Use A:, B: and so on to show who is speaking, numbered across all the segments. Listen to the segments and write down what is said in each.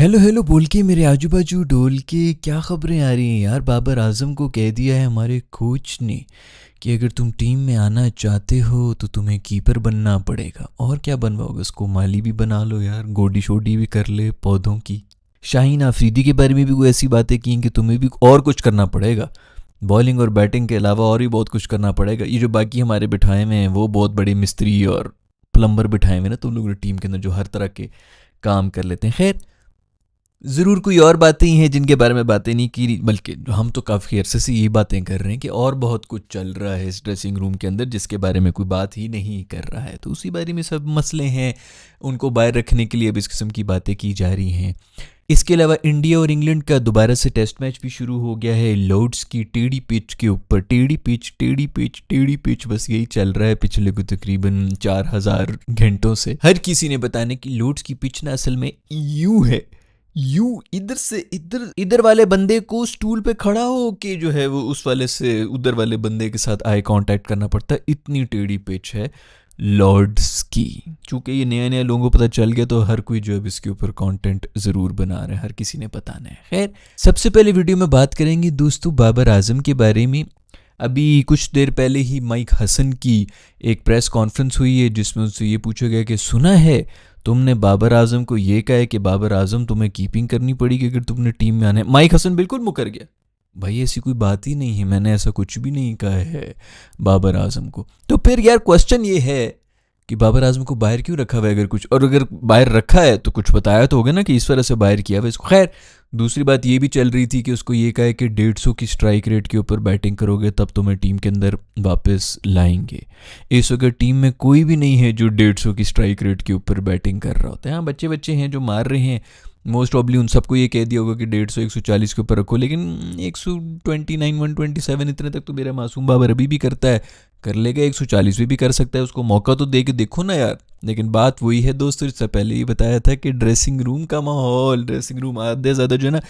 A: Hello hello बोल के मेरे आजू बाजू डोल के क्या खबरें आ रही हैं यार। बाबर आजम को कह दिया है हमारे कोच ने कि अगर तुम टीम में आना चाहते हो तो तुम्हें कीपर बनना पड़ेगा। और क्या बनवाओगे, उसको माली भी बना लो यार, गोडी शोडी भी कर ले पौधों की। शाहीन आफरीदी के बारे में भी कोई ऐसी बातें की कि तुम्हें भी और कुछ करना पड़ेगा, बॉलिंग और बैटिंग के अलावा और भी बहुत कुछ करना पड़ेगा। ये जो बाकी हमारे बिठाए हुए हैं वो बहुत बड़े मिस्त्री और प्लम्बर बिठाए हुए ना तुम लोगों ने टीम के अंदर, जो हर तरह के काम कर लेते हैं। खैर, ज़रूर कोई और बातें ही हैं जिनके बारे में बातें नहीं की, बल्कि हम तो काफ़ी अरसे से ये बातें कर रहे हैं कि और बहुत कुछ चल रहा है इस ड्रेसिंग रूम के अंदर जिसके बारे में कोई बात ही नहीं कर रहा है। तो उसी बारे में सब मसले हैं, उनको बाहर रखने के लिए अब इस किस्म की बातें की जा रही हैं। इसके अलावा इंडिया और इंग्लैंड का दोबारा से टेस्ट मैच भी शुरू हो गया है लॉर्ड्स की टेढ़ी पिच के ऊपर। टेढ़ी पिच टेढ़ी पिच टेढ़ी पिच, बस यही चल रहा है पिछले को तकरीबन 4000 घंटों से। हर किसी ने बताने कि लॉर्ड्स की पिच ना असल में यूं है, यू इधर से इधर, इधर वाले बंदे को स्टूल पे खड़ा हो के जो है वो उस वाले से उधर वाले बंदे के साथ आई कांटेक्ट करना पड़ता है। इतनी टेढ़ी पिच है लॉर्ड्स की। चूंकि ये नया नया लोगों को पता चल गया तो हर कोई जो है इसके ऊपर कंटेंट जरूर बना रहा है, हर किसी ने बताना है। खैर, सबसे पहले वीडियो में बात करेंगे दोस्तों बाबर आजम के बारे में। अभी कुछ देर पहले ही माइक हसन की एक प्रेस कॉन्फ्रेंस हुई है जिसमें उनसे ये पूछा गया कि सुना है तुमने बाबर आजम को ये कहा है कि बाबर आजम तुम्हें कीपिंग करनी पड़ेगी अगर तुमने टीम में आना है। माइक हसन बिल्कुल मुकर गया, भाई ऐसी कोई बात ही नहीं है, मैंने ऐसा कुछ भी नहीं कहा है बाबर आजम को। तो फिर यार क्वेश्चन ये है कि बाबर आजम को बाहर क्यों रखा हुआ है, अगर कुछ, और अगर बाहर रखा है तो कुछ बताया तो होगा ना कि इस वजह से बाहर किया हुआ इसको। खैर, दूसरी बात ये भी चल रही थी कि उसको ये कहा है कि 150 की स्ट्राइक रेट के ऊपर बैटिंग करोगे तब तुम्हें टीम के अंदर वापस लाएंगे। इस वक्त टीम में कोई भी नहीं है जो 150 की स्ट्राइक रेट के ऊपर बैटिंग कर रहा होता है। हाँ, बच्चे बच्चे हैं जो मार रहे हैं, मोस्ट ऑब्ली उन सबको ये कह दिया होगा कि 150 140 के ऊपर रखो, लेकिन 129 127 इतने तक तो मेरा मासूम बाबर अभी भी करता है। कर लेगा 140 भी कर सकता है, उसको मौका तो दे के देखो ना यार। लेकिन बात वही है दोस्तों, इससे पहले ही बताया था कि ड्रेसिंग रूम का माहौल, ड्रेसिंग रूम आधे ज़्यादा जो है ना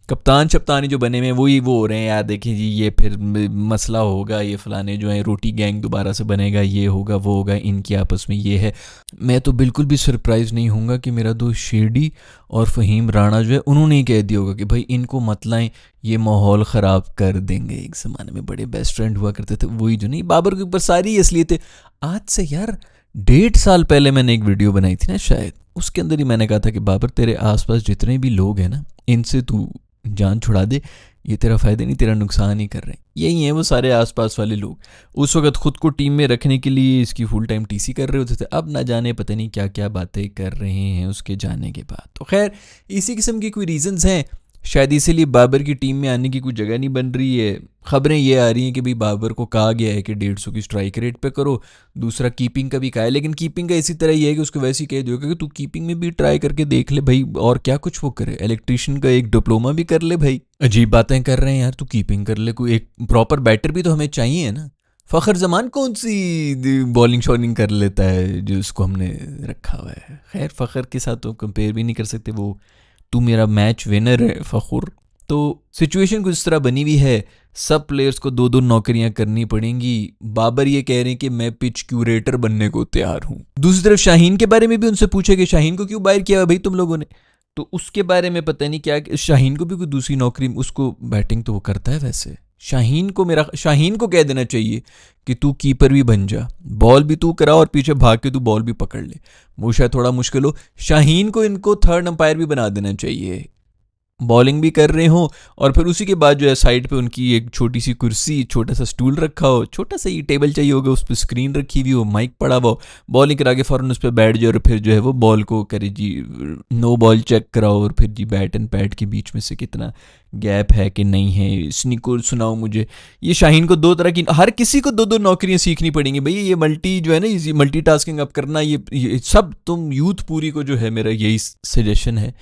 A: कप्तान शप्तानी जो बने हुए हैं वही वो हो रहे हैं यार। देखिए जी, ये फिर मसला होगा, ये फलाने जो है रोटी गैंग दोबारा से बनेगा, ये होगा वो होगा, इनकी आपस में ये है। मैं तो बिल्कुल भी सरप्राइज़ नहीं हूँगा कि मेरा दोस्त शेरडी और फ़हीम राणा जो है उन्होंने ही कह दिया होगा कि भाई इनको मत लाएं, ये माहौल ख़राब कर देंगे। एक ज़माने में बड़े बेस्ट फ्रेंड हुआ करते थे, वही जो नहीं बाबर के ऊपर सारी इसलिए थे। आज से यार 1.5 साल पहले मैंने एक वीडियो बनाई थी ना शायद, उसके अंदर ही मैंने कहा था कि बाबर तेरे आसपास जितने भी लोग हैं ना इनसे तू जान छुड़ा दे, ये तेरा फ़ायदा नहीं तेरा नुकसान ही कर रहे हैं। यही हैं वो सारे आसपास वाले लोग। उस वक्त ख़ुद को टीम में रखने के लिए इसकी फुल टाइम टीसी कर रहे होते थे, अब ना जाने पता नहीं क्या क्या बातें कर रहे हैं उसके जाने के बाद। तो खैर, इसी किस्म की कोई रीज़न्स हैं, शायद इसीलिए बाबर की टीम में आने की कोई जगह नहीं बन रही है। खबरें ये आ रही हैं कि भाई बाबर को कहा गया है कि 150 की स्ट्राइक रेट पे करो, दूसरा कीपिंग का भी कहा है, लेकिन कीपिंग का इसी तरह ही है कि उसको वैसे ही कह दिया कि तू कीपिंग में भी ट्राई करके देख ले भाई, और क्या कुछ वो करे, इलेक्ट्रीशियन का एक डिप्लोमा भी कर ले भाई। अजीब बातें कर रहे हैं यार, तू कीपिंग कर ले, कोई एक प्रॉपर बैटर भी तो हमें चाहिए ना। फ़खर जमान कौन सी बॉलिंग शॉलिंग कर लेता है जो उसको हमने रखा हुआ है। खैर, फ़खर के साथ तो कंपेयर भी नहीं कर सकते, वो तू मेरा मैच विनर है फ़खुर। तो सिचुएशन कुछ इस तरह बनी हुई है, सब प्लेयर्स को 2-2 नौकरियां करनी पड़ेंगी। बाबर ये कह रहे हैं कि मैं पिच क्यूरेटर बनने को तैयार हूं। दूसरी तरफ शाहीन के बारे में भी उनसे पूछा कि शाहीन को क्यों बाहर किया भाई तुम लोगों ने, तो उसके बारे में पता नहीं क्या, शाहीन को भी कोई दूसरी नौकरी, उसको बैटिंग तो वो करता है वैसे। शाहीन को कह देना चाहिए कि तू कीपर भी बन जा, बॉल भी तू करा और पीछे भाग के तू बॉल भी पकड़ ले। वो शायद थोड़ा मुश्किल हो, शाहीन को इनको थर्ड अंपायर भी बना देना चाहिए, बॉलिंग भी कर रहे हो और फिर उसी के बाद जो है साइड पे उनकी एक छोटी सी कुर्सी, छोटा सा स्टूल रखा हो, छोटा सा ही टेबल चाहिए होगा, उस पर स्क्रीन रखी हुई हो, माइक पड़ा हुआ हो, बॉलिंग करा के फ़ौरन उस पर बैठ जाओ और फिर जो है वो बॉल को करे जी नो बॉल चेक कराओ, और फिर जी बैट एंड पैड के बीच में से कितना गैप है कि नहीं है, इसनी को सुनाओ मुझे। ये शाहीन को 2 तरह की, हर किसी को 2-2 नौकरियां सीखनी पड़ेंगी भैया। ये मल्टी जो है ना, ये मल्टी टास्किंग अब करना, ये सब तुम यूथ पूरी को जो है मेरा यही सजेशन है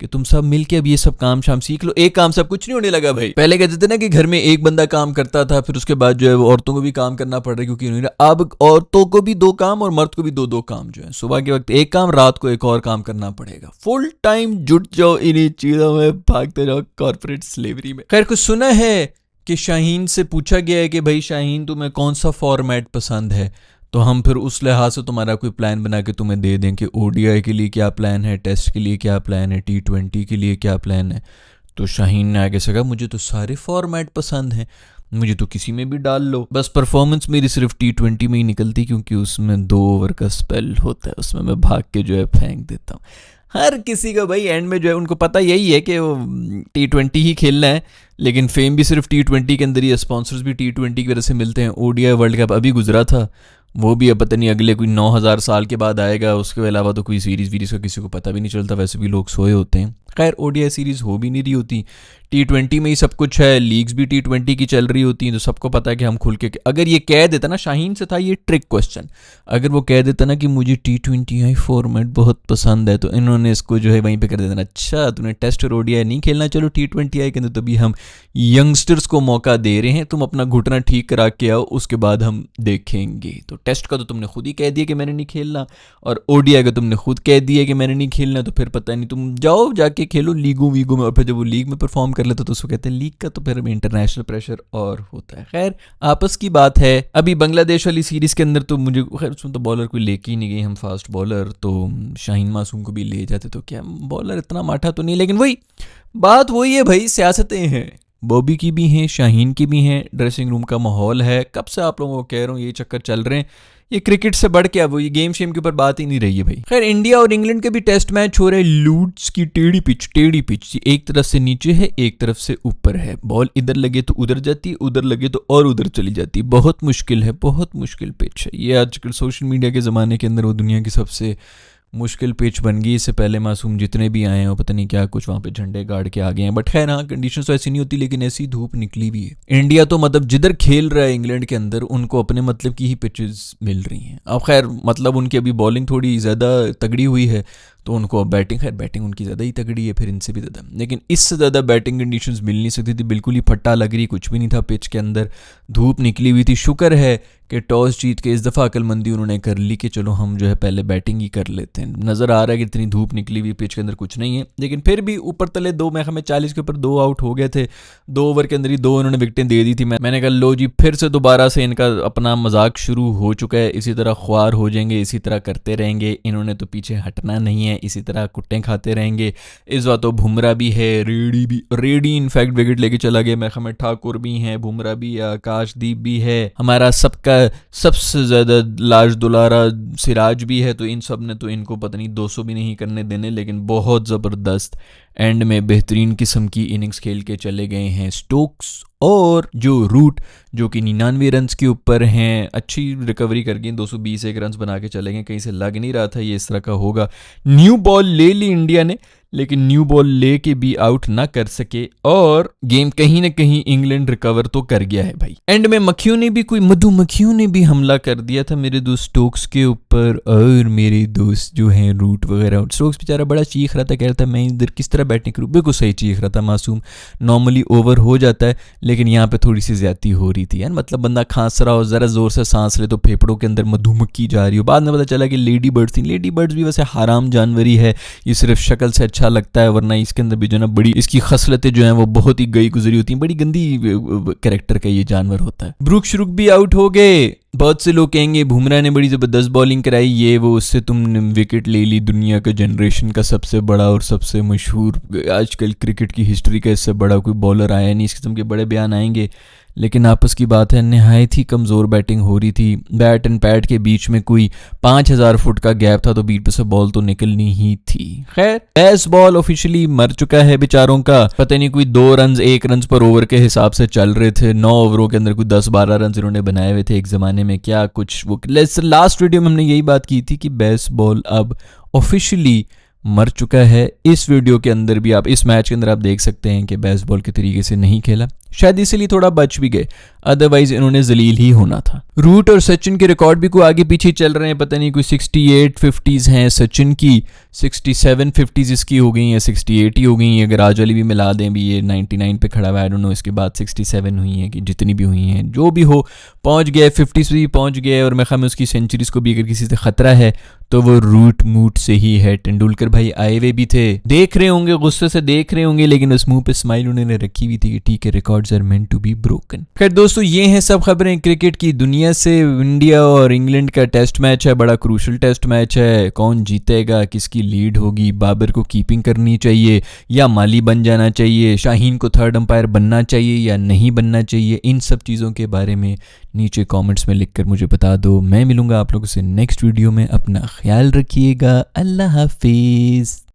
A: कि तुम सब मिलके अब ये सब काम शाम सीख लो। एक काम सब कुछ नहीं होने लगा भाई। पहले कहते थे ना कि घर में एक बंदा काम करता था, फिर उसके बाद जो है वो औरतों को भी काम करना पड़ रहा है, क्योंकि अब औरतों को भी 2 काम और मर्द को भी 2-2 काम जो है, सुबह के वक्त एक काम, रात को एक और काम करना पड़ेगा। फुल टाइम जुट जाओ इन्हीं चीजों में, भागते जाओ कॉर्पोरेट स्लेवरी में। खैर, कुछ सुना है कि शाहीन से पूछा गया है कि भाई शाहीन तुम्हें कौन सा फॉर्मेट पसंद है, तो हम फिर उस लिहाज से तुम्हारा कोई प्लान बना के तुम्हें दे दें कि ओडीआई के लिए क्या प्लान है, टेस्ट के लिए क्या प्लान है, T20 के लिए क्या प्लान है। तो शाहीन ने आगे से कहा मुझे तो सारे फॉर्मेट पसंद हैं, मुझे तो किसी में भी डाल लो, बस परफॉर्मेंस मेरी सिर्फ T20 में ही निकलती क्योंकि उसमें 2 ओवर का स्पेल होता है, उसमें मैं भाग के जो है फेंक देता हूँ। हर किसी का भाई एंड में जो है उनको पता यही है कि वो T20 ही खेलना है, लेकिन फेम भी सिर्फ T20 के अंदर ही है, स्पॉन्सर्स भी T20 की वजह से मिलते हैं। ओडीआई वर्ल्ड कप अभी गुजरा था, वो भी अब पता नहीं अगले कोई 9000 साल के बाद आएगा, उसके अलावा तो कोई सीरीज़ वीरीज़ का किसी को पता भी नहीं चलता, वैसे भी लोग सोए होते हैं। खैर ओडीआई सीरीज़ हो भी नहीं रही होती, T20 में ही सब कुछ है, लीग्स भी T20 की चल रही होती हैं, तो सबको पता है कि हम खुल के अगर ये कह देता ना, शाहीन से था ये ट्रिक क्वेश्चन, अगर वो कह देता ना कि मुझे T20 फॉर्मेट बहुत पसंद है, तो इन्होंने इसको जो है वहीं पे कर देता ना, अच्छा तूने टेस्ट और ओडीआई नहीं खेलना, चलो T20 के अंदर तभी हम यंगस्टर्स को मौका दे रहे हैं, तुम अपना घुटना ठीक करा के आओ, उसके बाद हम देखेंगे। तो टेस्ट का तो तुमने खुद ही कह दिया कि मैंने नहीं खेलना, और ओडीआई का तुमने खुद कह दिया कि मैंने नहीं खेलना, तो फिर पता नहीं, तुम जाओ जाके खेलो लीगों वीगों में, और फिर जब वो लीग में परफॉर्म कर लेते तो उसको कहते हैं लीग का, तो फिर इंटरनेशनल प्रेशर और होता है। खैर आपस की बात है। अभी बांग्लादेश वाली सीरीज के अंदर तो मुझे खैर उसमें तो बॉलर कोई लेके ही नहीं गई, हम फास्ट बॉलर, तो शाहीन मासूम को भी ले जाते तो क्या बॉलर इतना माठा तो नहीं, लेकिन वही बात वही है भाई, सियासतें हैं, बॉबी की भी हैं, शाहीन की भी हैं, ड्रेसिंग रूम का माहौल है, कब से आप लोगों को कह रहा हूँ ये चक्कर चल रहे हैं, ये क्रिकेट से बढ़ के अब ये गेम शेम के ऊपर बात ही नहीं रही है भाई। खैर इंडिया और इंग्लैंड के भी टेस्ट मैच हो रहे हैं, लूड्स की टेढ़ी पिच एक तरफ से नीचे है, एक तरफ से ऊपर है, बॉल इधर लगे तो उधर जाती, उधर लगे तो और उधर चली जाती, बहुत मुश्किल है, बहुत मुश्किल पिच है ये। आजकल सोशल मीडिया के ज़माने के अंदर वो दुनिया की सबसे मुश्किल पिच बन गई। इससे पहले मासूम जितने भी आए हैं पता नहीं क्या कुछ वहाँ पे झंडे गाड़ के आ गए हैं, बट खैर हाँ कंडीशंस तो ऐसी नहीं होती, लेकिन ऐसी धूप निकली भी है। इंडिया तो मतलब जिधर खेल रहा है इंग्लैंड के अंदर, उनको अपने मतलब की ही पिचेस मिल रही हैं। अब खैर मतलब उनकी अभी बॉलिंग थोड़ी ज़्यादा तगड़ी हुई है, तो उनको बैटिंग, खैर बैटिंग उनकी ज़्यादा ही तगड़ी है फिर इनसे भी ज़्यादा, लेकिन इससे ज़्यादा बैटिंग कंडीशंस मिल नहीं सकती थी, बिल्कुल ही फट्टा लग रही, कुछ भी नहीं था पिच के अंदर, धूप निकली हुई थी। शुक्र है कि टॉस जीत के इस दफ़ा अक्लमंदी उन्होंने कर ली कि चलो हम जो है पहले बैटिंग ही कर लेते हैं। नज़र आ रहा है कि इतनी धूप निकली हुई पिच के अंदर कुछ नहीं है, लेकिन फिर भी ऊपर तले दो, मैं 40 के ऊपर 2 आउट हो गए थे, 2 ओवर के अंदर ही 2 उन्होंने विकेटें दे दी थी। मैंने कहा लो जी फिर से दोबारा से इनका अपना मजाक शुरू हो चुका है, इसी तरह ख्वार हो जाएंगे, इसी तरह करते रहेंगे, इन्होंने तो पीछे हटना नहीं है, इसी तरह कुट्टें खाते रहेंगे। इस बार तो बुमराह भी है, रेडी इनफैक्ट विकेट लेके चला गया, मैं ठाकुर भी हैं, बुमराह भी है, आकाशदीप भी है, हमारा सबका सबसे ज़्यादा लाज दुलारा सिराज भी है। तो इन सब ने तो इनको पता नहीं 200 भी नहीं करने देने, लेकिन बहुत ज़बरदस्त एंड में बेहतरीन किस्म की इनिंग्स खेल के चले गए हैं स्टोक्स और जो रूट, जो कि 99 रन्स के ऊपर हैं, अच्छी रिकवरी कर गई, 221 रन्स बना के चले गए। कहीं से लग नहीं रहा था ये इस तरह का होगा। न्यू बॉल ले ली इंडिया ने, लेकिन न्यू बॉल ले के भी आउट ना कर सके, और गेम कहीं ना कहीं इंग्लैंड रिकवर तो कर गया है भाई। एंड में मधुमक्खियों ने भी हमला कर दिया था मेरे दोस्त स्टोक्स के ऊपर, और मेरे दोस्त जो हैं रूट वगैरह, स्टोक्स बेचारा बड़ा चीख रहा था, कह रहा था मैं इधर किस तरह बैटिंग करूँ, बिल्कुल सही चीख रहा था मासूम। नॉर्मली ओवर हो जाता है, लेकिन यहाँ पे थोड़ी सी ज्यादती हो रही थी यार, मतलब बंदा खांस रहा हो, जरा जोर से सांस ले तो फेफड़ों के अंदर मधुमक्खी जा रही हो। बाद में पता चला कि लेडी बर्ड्स थी। लेडी बर्ड्स भी वैसे हराम जानवर ही है, ये सिर्फ शक्ल से अच्छा लगता है, वरना इसके अंदर भी जो ना बड़ी इसकी खसलतें जो हैं वो बहुत ही गई गुजरी होती हैं, बड़ी गंदी कैरेक्टर का ये जानवर होता है। ब्रुक शुरुक भी आउट हो गए। बहुत से लोग कहेंगे बुमराह ने बड़ी ज़बरदस्त बॉलिंग कराई, ये वो, उससे तुमने विकेट ले ली, दुनिया का जनरेशन का सबसे बड़ा और सबसे मशहूर, आजकल क्रिकेट की हिस्ट्री का इससे बड़ा कोई बॉलर आया नहीं, इस किस्म के बड़े बयान आएंगे। लेकिन आपस की बात है, नहायत ही कमज़ोर बैटिंग हो रही थी, बैट एंड पैड के बीच में कोई 5000 फुट का गैप था, तो बीच पे से बॉल तो निकलनी ही थी। खैर बेस बॉल ऑफिशियली मर चुका है बेचारों का, पता नहीं कोई 2 रन 1 रन पर ओवर के हिसाब से चल रहे थे, 9 ओवरों के अंदर कोई 10-12 रन इन्होंने बनाए हुए थे एक ज़माने में, क्या कुछ वो लास्ट वीडियो में हमने यही बात की थी कि बेस बॉल अब ऑफिशियली मर चुका है। इस वीडियो के अंदर भी आप, इस मैच के अंदर आप देख सकते हैं कि बेसबॉल के तरीके से नहीं खेला, शायद इसलिए थोड़ा बच भी गए, अदरवाइज इन्होंने जलील ही होना था। रूट और सचिन के रिकॉर्ड भी कोई आगे पीछे चल रहे हैं, पता नहीं कोई 68 50s हैं सचिन की, 67 50s इसकी हो गई हैं, 68 ही हो गई हैं, अगर आज वाली भी मिला दें भी ये 99 पे खड़ा हुआ है, आई डोंट नो इसके बाद 67 हुई हैं कि जितनी भी हुई हैं, जो भी हो पहुंच गया 50s भी पहुंच गया। और मैं ख्याल में उसकी सेंचुरीज को भी अगर किसी से खतरा है तो वो रूट मूट से ही है। तेंदुलकर भाई आए हुए भी थे, देख रहे होंगे, गुस्से से देख रहे होंगे, लेकिन उस मुंह पे स्माइल उन्होंने रखी हुई थी कि ठीक है record records are meant to be broken. खैर दोस्तों, ये हैं सब खबरें क्रिकेट की दुनिया से। इंडिया और इंग्लैंड का टेस्ट मैच है, बड़ा क्रूशल टेस्ट मैच है। कौन जीतेगा, किसकी लीड होगी, बाबर को कीपिंग करनी चाहिए या माली बन जाना चाहिए, शाहीन को थर्ड अंपायर बनना चाहिए या नहीं बनना चाहिए, इन सब चीज़ों के बारे में नीचे कमेंट्स में लिखकर मुझे बता दो। मैं मिलूंगा आप लोगों से नेक्स्ट वीडियो में। अपना ख्याल रखिएगा। अल्लाह हाफिज़।